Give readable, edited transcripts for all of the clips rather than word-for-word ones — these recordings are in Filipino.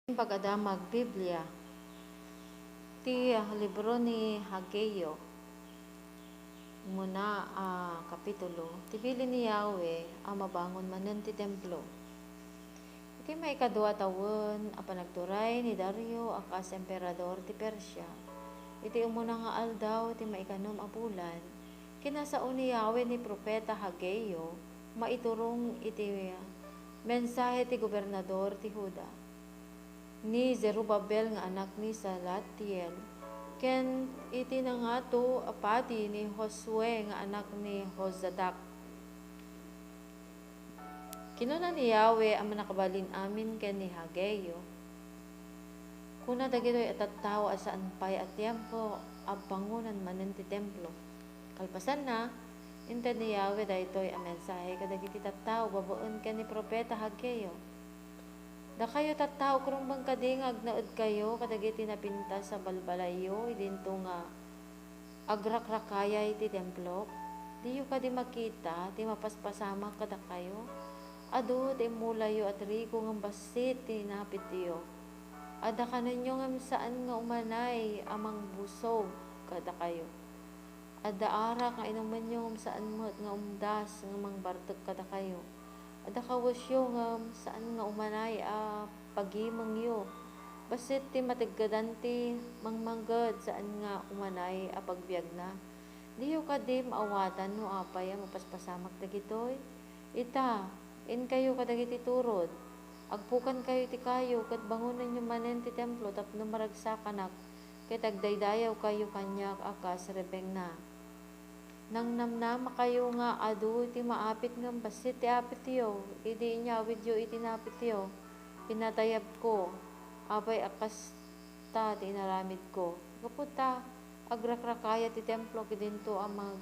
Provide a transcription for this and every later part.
Pag-adamag Biblia, ti libro ni Hageo, muna kapitulo, tibili ni Yahweh mabangon manen ti templo. Iti may kadwa tawon, panagturay ni Dario akas emperador ti Persia. Iti umuna nga aldaw, ti maikanom bulan, kinasao ni Yahweh ni Propeta Hageo, maiturong iti mensahe ti gobernador ti Huda ni Zerubabel nga anak ni Salatiel, ken iti nangato apati ni Josue nga anak ni Jozadak. Kinuna ni Yahweh ang manakabalin amin ken ni Hageo, kuna dagitoy at tattao asaan pay at tiempo bangunan manen ti templo. Kalpasan na, inted ni Yahweh daytoy ang mensahe kadagiti tattao babaen ken ni Propeta Hageo. Da kayo tattao krumbang kadingag naed kayo kadagiti napinta sa balbalayo idinto nga agrakrakaya iti templo. Diyo kadi makita ti mapaspasama kada kayo. Adu ti mulayo at rigo ng basit ti napitiyo. Ada kananyo ngam saan nga umanay amang busog kada kayo. Ada arak nga inuman nyo ngam saan mo't nga umdas nga mang bartek kada kayo. Ada kawasyo nga saan nga umanay pagimang yo. Basit ti matiggadan ti mangmanggad saan nga umanay pagbiag na. Diyo kadi maawatan no apay mapaspasamak dagitoy. Ita, in kayo kadagiti turod. Agpukan kayo ti kayo kat bangunan nyo manen ti templo tapno maragsakanak. Ket agdaydayaw kayo kanyak akas rebeng na. Nang namnama kayo nga adu iti maapit ng basit ti apit yo, idi inyawid yo iti napit yo, pinatayab ko, apay akas ta ti inaramid ko. Kaputa, agrakrakaya ti templo kidinto amang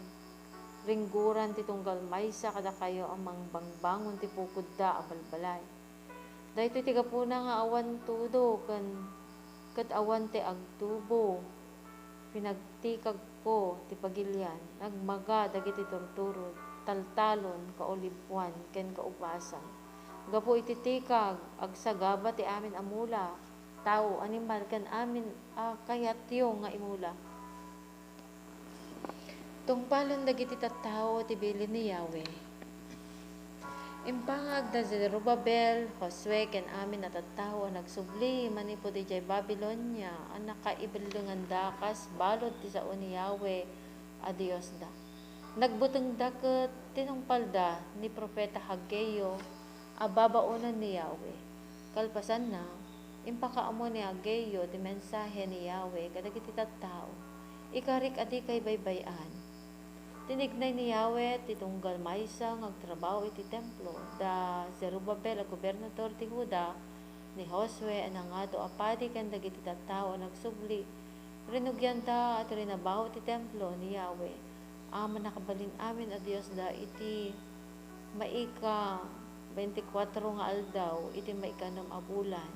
ringguran ti tunggal maysa kada kayo amang bangbangon ti pukudda balbalay. Dahito ti gapuna nga awan tudo kat awan ti agtubo, pinagtikag ko ti pagilyan, nagmaga dagiti torturod, taltalon, kaulibwan, ken kaupasan. Gapo iti tikag, agsagaba ti amin amula, tao animal ken amin kayatyo nga imula. Tungpalon dagiti tattao ti bilin ni Yahweh. Impangag da Zerubabel, Josue ken amin na tattao nagsubli manipod ijay Babilonia ang nakaibilingan dakas balod ti sao ni Yahweh a Dios da. Nagbuteng daket tinungpalda ni Propeta Hageo babaonan ni Yahweh. Kalpasan na, impakaamo ni Hageo ti mensahe ni Yahweh kadagiti tattao. Ikarik adi kay baybayan. Tinignay ni Yahweh ti tunggal maysa ngagtrabaho iti templo da Zerubabel a gobernador ti Huda ni Josue anangato apadi ken dagiti tattao nagsubli rinugyan da at rinabaho ti templo ni Yahweh nakabalin amin a Dios da iti maika 24 nga aldaw iti maikanam a bulan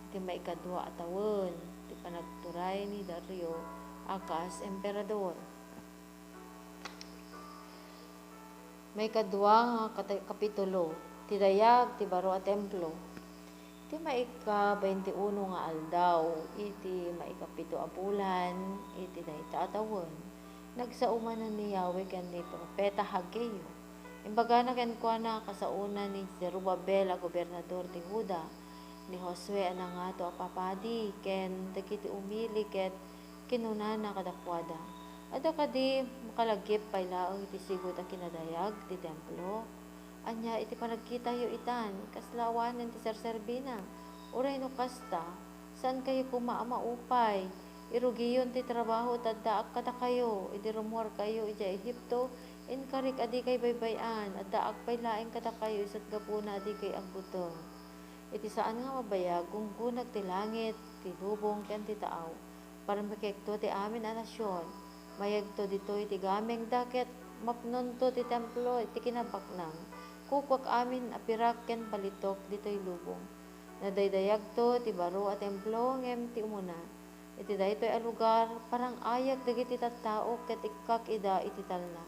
iti maikadua a tawen ti panagturay ni Dario akas emperador. May kadwa nga kapitulo, ti dayag ti baro a templo. Iti maika 21 nga aldaw, iti maikapito a bulan, iti dayta atawon. Nagsaumanan ni Yahweh ken ni Propeta Hageo. Imbaga na ken kuana kasauna ni Zerubabel a gobernador ti Huda, ni Josue anangato a papadi ken dagiti umili ket kinunana kadakwada. Ada kadi makalagip pay laeng iti sigot a kinadayag ti templo. Anya iti panagkita yo itan kaslawanen ti serserbina. Uray no kasta saan kayo maupay? Irugiyon ti trabaho taddaak kada kayo. Idi rumuar kayo iti Ehipto. Inkarik adi kay baybayan. Addaak pay laeng kada kayo isat gapuna adi kay agbutong. Iti saan nga mabayag gunggunag ti langit, ti lubong ken ti taaw. Para makekto ti amin a nasyon. Mayagto ditoy ti gameng daket mapnon to ti templo iti kinabaknang. Kukwak amin apirak ken balitok ditoy lubong. Nadaydayag to ti baro a templo ngem ti umuna. Iti daytoy a lugar parang ayak dagiti tattao ket ikkak ida iti talna.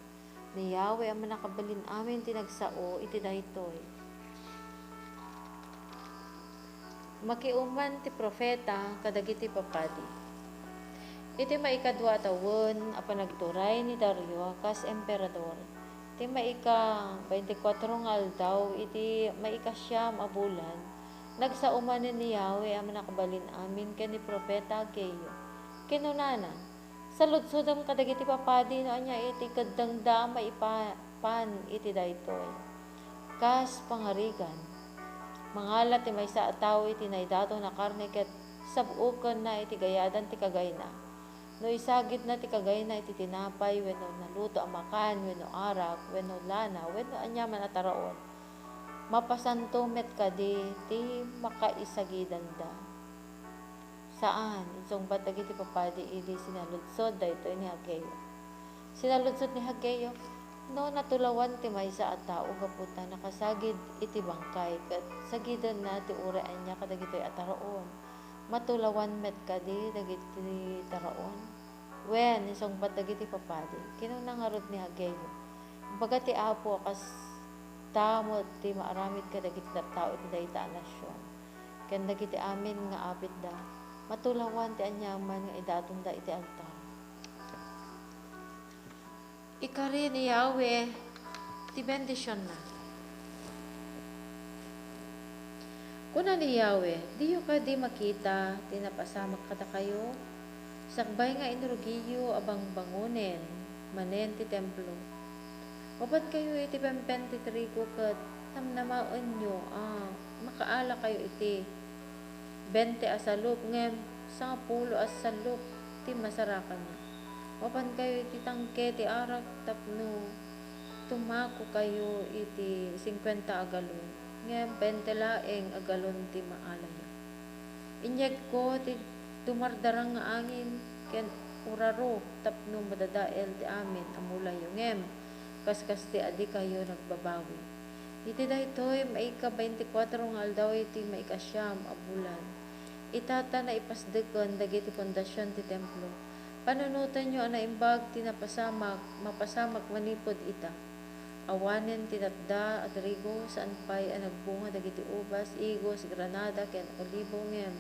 Ni Yahweh ang manakabalin amin ti nagsao iti daytoy. Makiuman ti profeta kadagiti papadi. Iti maikadwa tawon a panagturay ni Dario kas emperador. Iti maika 24 nga aldaw iti maikasyam a bulan. Nagsaumanen ni Yahweh ang nakabalin amin ken ni propeta Hageyo. Kinunana, sa ludsodam kadagiti papadi no anya iti kadangda maipan iti daytoy. Kas pangarigan, mangalat ti maysa a tawo iti naidato na karne ket sabuken na iti gayadan ti kagayna. No isagid na ti kagayna iti tinapay wenno naluto a makan wenno arak wenno lana wenno anyaman a taraon. Mapasanto met kadi ti makaisagidan da. Saan? Isong batag iti papadi ili sinaludsod daytoy ni Hageyo. Sinaludsod ni Hageyo, no natulawan ti maysa a tao gaputa nakasagid iti bangkay ket sagidan na ti urean niya kadagitoy a taraon. Matulawan met kadi dagiti taraon. Wen isong batag iti papadi. Kinunangarod ni Hageyo. Baga ti Apo kas tamo ti maaramid kadagiti tao iti dayta a nasyon. Ken dagiti amin nga apit da. Matulawan ti anyaman nga idaton da iti altar. Ikari ni Yahweh ti bendisyon na. Kuna ni Yahweh, diyo ka di makita, tinapasamak kada kayo, sakbay nga inurugiyo abang bangunen, manen ti templo. Wabat kayo iti pempen ti trigo kat namnamaon nyo, makaala kayo iti 20 asalop, ngem 10 asalop ti masarakan nyo. Wapan kayo iti tangke ti arak tapno tumako kayo iti 50 agalon. Ngem 20 laeng agalon ti maalaya. Inyeg ko ti tumardarang nga angin ken uraro tapno madadael ti amin amulayo. Ngem kaskas ti adi kayo nagbabawi. Iti daytoy maika 24 nga aldaw iti maikasyam a bulan. Itata na ipasdeken dagiti pundasyon ti templo. Panunutan nyo ang naimbag tinapasamak, mapasamak manipod ita. Awanen tinatda at rigo saan pa'y nagbunga dagiti ubas, igos, granada, ken olibo ngem.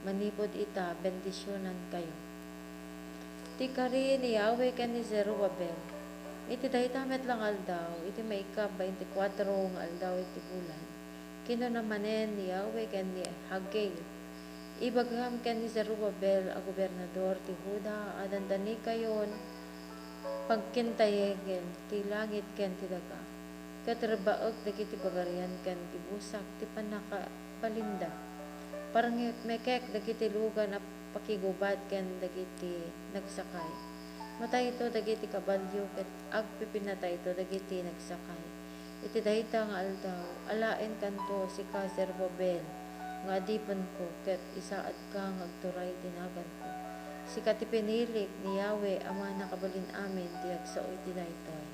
Manipod ita, bendisyonan kayo. Tikari ni Yahweh ken ni Zerubbabel. Iti daytamet lang aldaw, iti maika 24 nga aldaw iti bulan. Kinunamanen ni Yahweh ken ni Hageyo. Ibagam ken ni Zerubbabel a gobernador ti Huda adandani kayon pagkintayegen ti langit ken ti daga. Katrabaek dagiti pagarian ken ti busak ti panaka palinda. Parang mekek dagiti lugan a pakigubat ken dagiti nagsakay. Matay ito dagiti kabalyo ket agpipinatay ito dagiti nagsakay. Iti dayta nga aldaw alaen kanto si Zerubbabel nga adipon ko ket isaad ka nga agturay tinagan ko. Sikat ti pinilik ni Yahweh ama nakabalin amin ti agsaoy ti daytoy.